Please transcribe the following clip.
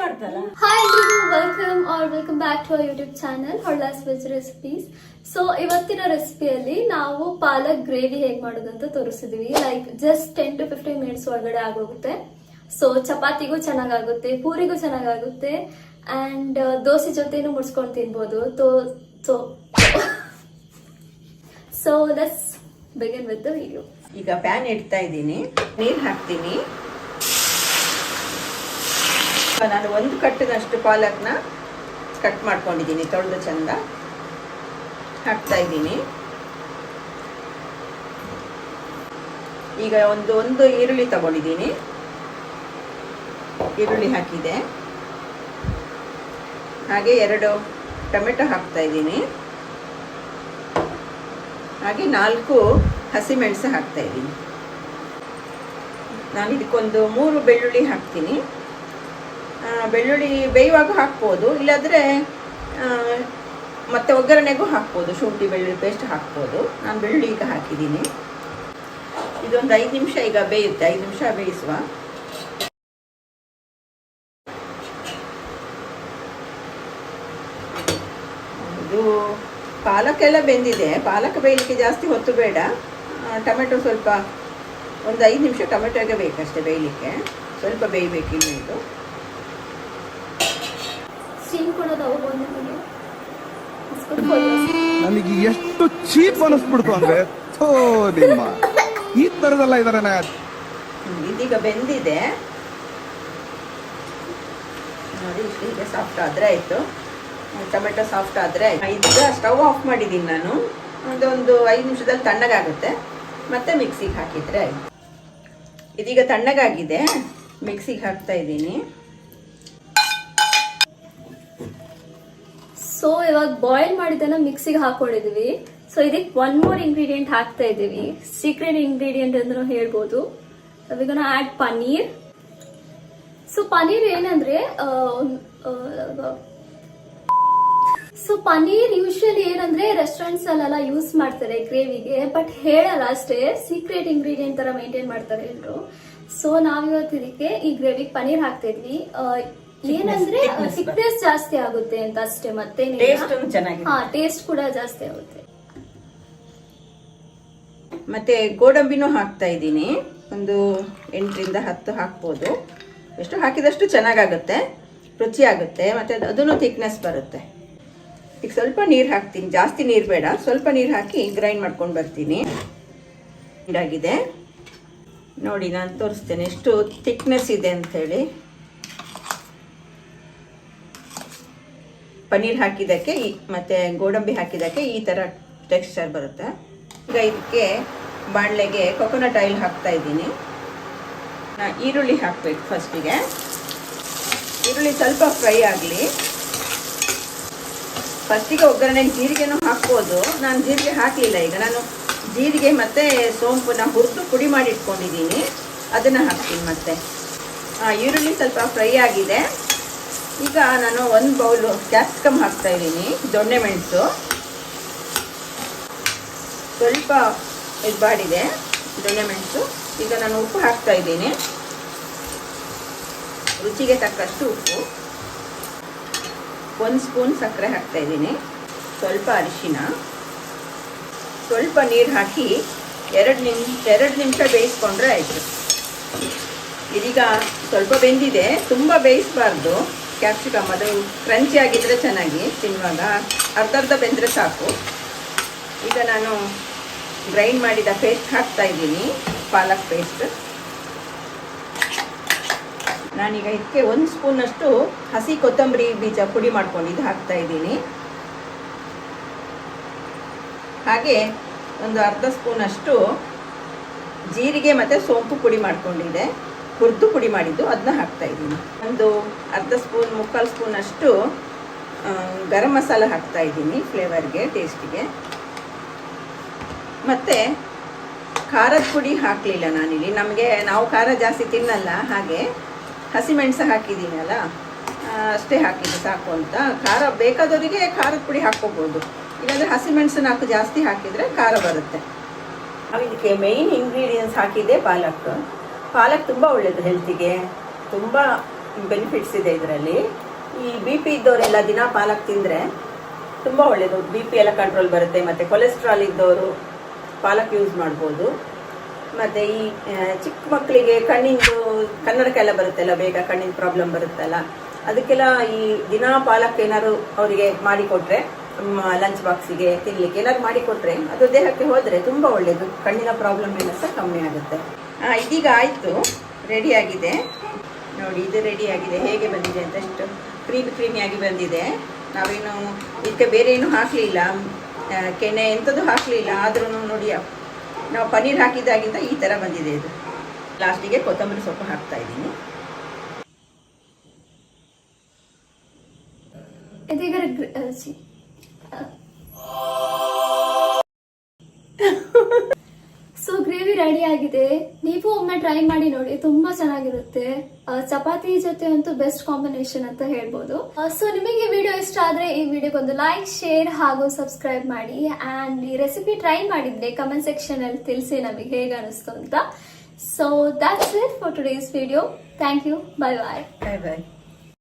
ಮಾಡ್ತಾರ. Hi everyone, welcome back to our YouTube channel Holla's Veg Recipes. So ಇವತ್ತಿನ ರೆಸಿಪಿಯಲ್ಲಿ ನಾವು ಪಾಲಕ್ gravy ಹೇಗೆ ಮಾಡೋದಂತ ತೋರಿಸಿದೀವಿ. ಲೈಕ್ ಜಸ್ಟ್ 10 to 15 ಮಿನಿಟ್ಸ್ ಒಳಗಡೆ ಆಗೋಗುತ್ತೆ. ಸೊ ಚಪಾತಿಗೂ ಚೆನ್ನಾಗಾಗುತ್ತೆ, ಪೂರಿಗೂ ಚೆನ್ನಾಗಾಗುತ್ತೆ ಅಂಡ್ ದೋಸೆ ಜೊತೆನೂ ಮುಡ್ಸ್ಕೊಂಡು ತಿನ್ಬೋದು. So let's begin with the video. ಈಗ ಪ್ಯಾನ್ ಇಡ್ತಾ ಇದ್ದೀನಿ, ನೀರು ಹಾಕ್ತೀನಿ. ನಾನು 1 ಕಟ್ಟಿನಷ್ಟು ಪಾಲಕ್ನ ಕಟ್ ಮಾಡ್ಕೊಂಡಿದ್ದೀನಿ, ತೊಳೆದು ಚಂದ ಹಾಕ್ತಾ ಇದ್ದೀನಿ. ಈಗ ಒಂದು ಈರುಳ್ಳಿ ತಗೊಂಡಿದ್ದೀನಿ, ಈರುಳ್ಳಿ ಹಾಕಿದೆ. ಹಾಗೆ 2 ಟೊಮೆಟೊ ಹಾಕ್ತಾ ಇದ್ದೀನಿ. ಹಾಗೆ 4 ಹಸಿಮೆಣಸು ಹಾಕ್ತಾ ಇದ್ದೀನಿ. ನಾನು ಇದಕ್ಕೊಂದು 3 ಬೆಳ್ಳುಳ್ಳಿ ಹಾಕ್ತೀನಿ. ಬೆಳ್ಳುಳ್ಳಿ ಬೇಯುವಾಗ ಹಾಕ್ಬೋದು, ಇಲ್ಲಾಂದರೆ ಮತ್ತೆ ಒಗ್ಗರಣೆಗೂ ಹಾಕ್ಬೋದು. ಶುಂಠಿ ಬೆಳ್ಳುಳ್ಳಿ ಪೇಸ್ಟ್ ಹಾಕ್ಬೋದು. ನಾನು ಬೆಳ್ಳುಳ್ಳಿ ಈಗ ಹಾಕಿದ್ದೀನಿ. ಇದೊಂದು 5 ನಿಮಿಷ ಈಗ ಬೇಯುತ್ತೆ, 5 ನಿಮಿಷ ಬೇಯಿಸುವ. ಇದು ಪಾಲಕ್ಕೆಲ್ಲ ಬೆಂದಿದೆ. ಪಾಲಕ್ ಬೇಯಲಿಕ್ಕೆ ಜಾಸ್ತಿ ಹೊತ್ತು ಬೇಡ. ಟೊಮೆಟೊ ಸ್ವಲ್ಪ ಒಂದು 5 ನಿಮಿಷ ಟೊಮೆಟೊಗೆ ಬೇಕಷ್ಟೇ ಬೇಯಲಿಕ್ಕೆ, ಸ್ವಲ್ಪ ಬೇಯಬೇಕಿಲ್ಲ. ಇದು ನನಗೆ ಎಷ್ಟು ಚೀಪ್ ಅನಿಸ್ಬಿಡ್ತು ಅಂದ್ರೆ ನಿಮ್ಮ ಈ ತರದೆಲ್ಲ ಇದಾರೆ. ಇದೀಗ ಬೆಂದಿದೆ ನೋಡಿ. ಈಗ ಸಾಫ್ಟ್ ಆದ್ರೆ ಆಯ್ತು, ಟೊಮೆಟೊ ಸಾಫ್ಟ್ ಆದ್ರೆ ಆಯ್ತು. ಈಗ ಸ್ಟವ್ ಆಫ್ ಮಾಡಿದ್ದೀನಿ ನಾನು. ಅದೊಂದು 5 ನಿಮಿಷದಲ್ಲಿ ತಣ್ಣಗಾಗುತ್ತೆ, ಮತ್ತೆ ಮಿಕ್ಸಿಗೆ ಹಾಕಿದ್ರೆ ಆಯ್ತು. ಇದೀಗ ತಣ್ಣಗಾಗಿದೆ, ಮಿಕ್ಸಿಗೆ ಹಾಕ್ತಾ ಇದ್ದೀನಿ. ಸೊ ಇವಾಗ ಬಾಯ್ಲ್ ಮಾಡಿದ್ದನ್ನ ಮಿಕ್ಸಿಗೆ ಹಾಕೊಂಡಿದೀವಿ. ಸೊ ಇದಕ್ಕೆ 1 more ಇಂಗ್ರೀಡಿಯೆಂಟ್ ಹಾಕ್ತಾ ಇದೀವಿ. ಸೀಕ್ರೆಟ್ ಇಂಗ್ರೀಡಿಯೆಂಟ್ ಅಂತ ಹೇಳ್ಬೋದು. Gonna add paneer. So paneer ಏನಂದ್ರೆ ಪನೀರ್ ಯೂಶಲಿ ಏನಂದ್ರೆ ರೆಸ್ಟೋರೆಂಟ್ಸ್ ಅಲ್ಲೆಲ್ಲ ಯೂಸ್ ಮಾಡ್ತಾರೆ ಗ್ರೇವಿಗೆ, ಬಟ್ ಹೇಳಲ್ಲ ಅಷ್ಟೇ, ಸೀಕ್ರೆಟ್ ಇಂಗ್ರೀಡಿಯೆಂಟ್ ತರ ಮೇಂಟೈನ್ ಮಾಡ್ತಾರೆ ಎಲ್ರು. ಸೊ ನಾವಿವತ್ತು ಇದಕ್ಕೆ ಈ ಗ್ರೇವಿಗೆ ಪನೀರ್ ಹಾಕ್ತಾ ಇದ್ವಿ. ಏನಂದ್ರೆ ಥಿಕ್ನೆಸ್ ಜಾಸ್ತಿ ಆಗುತ್ತೆ ಅಂತ ಅಷ್ಟೇ, ಮತ್ತೆ ಟೇಸ್ಟ್ ಕೂಡ ಜಾಸ್ತಿ ಆಗುತ್ತೆ. ಮತ್ತೆ ಗೋಡಂಬಿನೂ ಹಾಕ್ತಾ ಇದ್ದೀನಿ. ಒಂದು 8 ರಿಂದ 10 ಹಾಕ್ಬೋದು. ಎಷ್ಟು ಹಾಕಿದಷ್ಟು ಚೆನ್ನಾಗಾಗುತ್ತೆ, ರುಚಿ ಆಗುತ್ತೆ, ಮತ್ತೆ ಅದನ್ನು ಥಿಕ್ನೆಸ್ ಬರುತ್ತೆ. ಈಗ ಸ್ವಲ್ಪ ನೀರು ಹಾಕ್ತೀನಿ, ಜಾಸ್ತಿ ನೀರು ಬೇಡ, ಸ್ವಲ್ಪ ನೀರು ಹಾಕಿ ಗ್ರೈಂಡ್ ಮಾಡ್ಕೊಂಡು ಬರ್ತೀನಿ. ಇದಾಗಿದೆ ನೋಡಿ, ನಾನು ತೋರಿಸ್ತೇನೆ ಎಷ್ಟು ಥಿಕ್ನೆಸ್ ಇದೆ ಅಂತ ಹೇಳಿ. ಪನ್ನೀರ್ ಹಾಕಿದ್ದಕ್ಕೆ ಮತ್ತೆ ಗೋಡಂಬಿ ಹಾಕಿದ್ದಕ್ಕೆ ಈ ಥರ ಟೆಕ್ಸ್ಚರ್ ಬರುತ್ತೆ. ಈಗ ಇದಕ್ಕೆ ಬಾಣಲೆಗೆ ಕೊಕೊನಟ್ ಆಯಿಲ್ ಹಾಕ್ತಾ ಇದ್ದೀನಿ. ಈರುಳ್ಳಿ ಹಾಕಬೇಕು ಫಸ್ಟಿಗೆ. ಈರುಳ್ಳಿ ಸ್ವಲ್ಪ ಫ್ರೈ ಆಗಲಿ. ಫಸ್ಟಿಗೆ ಒಗ್ಗರಣೆಗೆ ಜೀರಿಗೆನೂ ಹಾಕ್ಬೋದು. ನಾನು ಜೀರಿಗೆ ಹಾಕಲಿಲ್ಲ. ಈಗ ನಾನು ಜೀರಿಗೆ ಮತ್ತು ಸೋಂಪನ್ನ ಹುರಿದು ಪುಡಿ ಮಾಡಿ ಇಟ್ಕೊಂಡಿದ್ದೀನಿ, ಅದನ್ನು ಹಾಕ್ತೀನಿ. ಮತ್ತೆ ಈರುಳ್ಳಿ ಸ್ವಲ್ಪ ಫ್ರೈ ಆಗಿದೆ. ಈಗ ನಾನು 1 ಬೌಲು ಕ್ಯಾಪ್ಸಿಕಮ್ ಹಾಕ್ತಾ ಇದ್ದೀನಿ, ದೊಣ್ಣೆ ಮೆಣಸು ಸ್ವಲ್ಪ ಇದು ಬಾಡಿದೆ, ದೊಣ್ಣೆ ಮೆಣಸು. ಈಗ ನಾನು ಉಪ್ಪು ಹಾಕ್ತಾ ಇದ್ದೀನಿ, ರುಚಿಗೆ ತಕ್ಕಷ್ಟು ಉಪ್ಪು. 1 ಸ್ಪೂನ್ ಸಕ್ಕರೆ ಹಾಕ್ತಾ ಇದ್ದೀನಿ, ಸ್ವಲ್ಪ ಅರಿಶಿನ, ಸ್ವಲ್ಪ ನೀರು ಹಾಕಿ 2 ನಿಮಿಷ ಬೇಯಿಸ್ಕೊಂಡ್ರೆ ಆಯಿತು. ಇದೀಗ ಸ್ವಲ್ಪ ಬೆಂದಿದೆ, ತುಂಬ ಬೇಯಿಸಬಾರ್ದು. ಕ್ಯಾಪ್ಸಿಕಮ್ ಅದು ಕ್ರಂಚಿ ಆಗಿದ್ರೆ ಚೆನ್ನಾಗಿ ತಿನ್ನುವಾಗ. ಅರ್ಧ ಬೆಂದರೆ ಸಾಕು. ಈಗ ನಾನು ಗ್ರೈಂಡ್ ಮಾಡಿದ ಪೇಸ್ಟ್ ಹಾಕ್ತಾ ಇದ್ದೀನಿ, ಪಾಲಕ್ ಪೇಸ್ಟ್. ನಾನೀಗ ಇದಕ್ಕೆ 1 ಸ್ಪೂನಷ್ಟು ಹಸಿ ಕೊತ್ತಂಬರಿ ಬೀಜ ಪುಡಿ ಮಾಡ್ಕೊಂಡಿದ್ದು ಹಾಕ್ತಾ ಇದ್ದೀನಿ. ಹಾಗೆ ಒಂದು ಅರ್ಧ ಸ್ಪೂನಷ್ಟು ಜೀರಿಗೆ ಮತ್ತು ಸೋಂಪು ಪುಡಿ ಮಾಡ್ಕೊಂಡಿದ್ದೆ, ಹುರಿದು ಪುಡಿ ಮಾಡಿದ್ದು, ಅದನ್ನ ಹಾಕ್ತಾ ಇದ್ದೀನಿ. ಒಂದು ಅರ್ಧ ಸ್ಪೂನ್ 3/4 ಸ್ಪೂನಷ್ಟು ಗರಂ ಮಸಾಲ ಹಾಕ್ತಾ ಇದ್ದೀನಿ ಫ್ಲೇವರ್ಗೆ, ಟೇಸ್ಟಿಗೆ. ಮತ್ತು ಖಾರದ ಪುಡಿ ಹಾಕಲಿಲ್ಲ ನಾನಿಲ್ಲಿ, ನಾವು ಖಾರ ಜಾಸ್ತಿ ತಿನ್ನಲ್ಲ, ಹಾಗೆ ಹಸಿಮೆಣಸು ಹಾಕಿದ್ದೀನಲ್ಲ ಅಷ್ಟೇ ಹಾಕಿದ್ದು ಸಾಕು ಅಂತ. ಖಾರ ಬೇಕಾದವರಿಗೆ ಖಾರದ ಪುಡಿ ಹಾಕ್ಕೋಬೋದು, ಇಲ್ಲಾಂದರೆ ಹಸಿಮೆಣಸನ್ನು ಜಾಸ್ತಿ ಹಾಕಿದರೆ ಖಾರ ಬರುತ್ತೆ. ಇದಕ್ಕೆ ಮೇಯ್ನ್ ಇಂಗ್ರೀಡಿಯೆಂಟ್ಸ್ ಹಾಕಿದೆ ಪಾಲಕ್. ಪಾಲಕ್ ತುಂಬ ಒಳ್ಳೆಯದು ಹೆಲ್ತಿಗೆ, ತುಂಬ ಬೆನಿಫಿಟ್ಸ್ ಇದೆ ಇದರಲ್ಲಿ. ಈ ಬಿ ಪಿ ಇದ್ದವರೆಲ್ಲ ದಿನ ಪಾಲಕ್ ತಿಂದರೆ ತುಂಬ ಒಳ್ಳೆಯದು. ಬಿ ಪಿ ಎಲ್ಲ ಕಂಟ್ರೋಲ್ ಬರುತ್ತೆ. ಮತ್ತು ಕೊಲೆಸ್ಟ್ರಾಲ್ ಇದ್ದವರು ಪಾಲಕ್ ಯೂಸ್ ಮಾಡ್ಬೋದು. ಮತ್ತು ಈ ಚಿಕ್ಕ ಮಕ್ಕಳಿಗೆ ಕಣ್ಣಿಂದು ಕನ್ನಡಕ್ಕೆಲ್ಲ ಬರುತ್ತಲ್ಲ, ಬೇಗ ಕಣ್ಣಿನ ಪ್ರಾಬ್ಲಮ್ ಬರುತ್ತಲ್ಲ, ಅದಕ್ಕೆಲ್ಲ ಈ ದಿನ ಪಾಲಕ್ ಏನಾದ್ರು ಅವರಿಗೆ ಮಾಡಿಕೊಟ್ರೆ, ಲಂಚ್ ಬಾಕ್ಸಿಗೆ ತಿನ್ಲಿಕ್ಕೆ ಏನಾದ್ರು ಮಾಡಿಕೊಟ್ರೆ ಅದು ದೇಹಕ್ಕೆ ಹೋದರೆ ತುಂಬ ಒಳ್ಳೆಯದು. ಕಣ್ಣಿನ ಪ್ರಾಬ್ಲಮ್ ಎಲ್ಲ ಸಹ ಕಮ್ಮಿ ಆಗುತ್ತೆ. ಇದೀಗ ಆಯಿತು, ರೆಡಿಯಾಗಿದೆ ನೋಡಿ. ಇದು ರೆಡಿಯಾಗಿದೆ, ಹೇಗೆ ಬಂದಿದೆ ಅಂತ, ಎಷ್ಟು ಕ್ರೀಮಿಯಾಗಿ ಬಂದಿದೆ. ನಾವೇನು ಇದಕ್ಕೆ ಬೇರೆ ಏನು ಹಾಕಲಿಲ್ಲ, ಕೆನೆ ಎಂಥದ್ದು ಹಾಕಲಿಲ್ಲ. ಆದ್ರೂ ನೋಡಿ, ನಾವು ಪನ್ನೀರ್ ಹಾಕಿದಾಗಿಂದ ಈ ಥರ ಬಂದಿದೆ ಇದು. ಲಾಸ್ಟಿಗೆ ಕೊತ್ತಂಬರಿ ಸೊಪ್ಪು ಹಾಕ್ತಾ ಇದ್ದೀನಿ. ಇದೀಗ ಸೊ ಗ್ರೇವಿ ರೆಡಿ ಆಗಿದೆ. ನೀವು ಒಮ್ಮೆ ಟ್ರೈ ಮಾಡಿ ನೋಡಿ, ತುಂಬಾ ಚೆನ್ನಾಗಿರುತ್ತೆ. ಚಪಾತಿ ಜೊತೆ ಅಂತೂ ಬೆಸ್ಟ್ ಕಾಂಬಿನೇಷನ್ ಅಂತ ಹೇಳ್ಬೋದು. ಸೊ ನಿಮಗೆ ವಿಡಿಯೋ ಇಷ್ಟ ಆದ್ರೆ ಈ ವಿಡಿಯೋಗೊಂದು ಲೈಕ್, ಶೇರ್ ಹಾಗೂ ಸಬ್ಸ್ಕ್ರೈಬ್ ಮಾಡಿ. ಅಂಡ್ ಈ ರೆಸಿಪಿ ಟ್ರೈ ಮಾಡಿದ್ರೆ ಕಮೆಂಟ್ ಸೆಕ್ಷನ್ ಅಲ್ಲಿ ತಿಳಿಸಿ ನಮಗೆ ಹೇಗೆ ಅನಿಸ್ತು ಅಂತ. So that's it for today's video. Thank you. Bye bye. Bye bye.